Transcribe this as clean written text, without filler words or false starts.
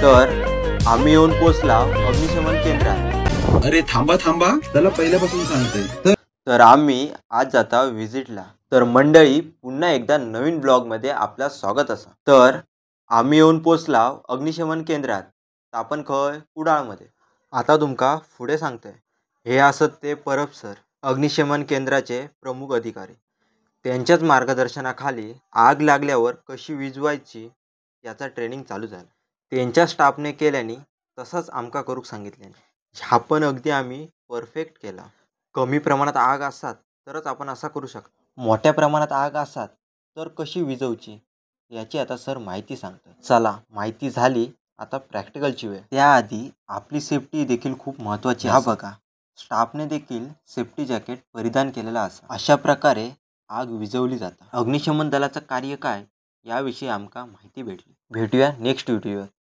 तर आम्ही येऊन पोचला अग्निशमन केंद्रात। अरे थांबा थांबा, त्याला पहिल्यापासून सांगतोय तर आम्ही आज जाता व्हिजिटला। तर मंडळी पुन्हा एकदा नवीन ब्लॉगमध्ये आपलं स्वागत असा। तर आम्ही येऊन पोचला अग्निशमन केंद्रात। आपण खय कुडाळमध्ये। आता तुमका पुढे सांगतोय। हे असत ते परब सर, अग्निशमन केंद्राचे प्रमुख अधिकारी। त्यांच्याच मार्गदर्शनाखाली आग लागल्यावर कशी विझवायची याचा ट्रेनिंग चालू झाला। त्यांच्या स्टाफने केल्याने तसंच आमका करूक सांगितल्याने ह्या पण अगदी आम्ही परफेक्ट केला। कमी प्रमाणात आग असतात तरच आपण असा करू शकतो, मोठ्या प्रमाणात आग असतात तर कशी विझवची याची आता सर माहिती सांगतो। चला माहिती झाली, आता प्रॅक्टिकलची वेळ। त्याआधी आपली सेफ्टी देखील खूप महत्त्वाची आहे। बघा, स्टाफने देखील सेफ्टी जॅकेट परिधान केलेला असा। अशा प्रकारे आग विझवली जाते। अग्निशमन दलाचं कार्य काय याविषयी आमका माहिती भेटली। भेटूया नेक्स्ट व्हिडिओ।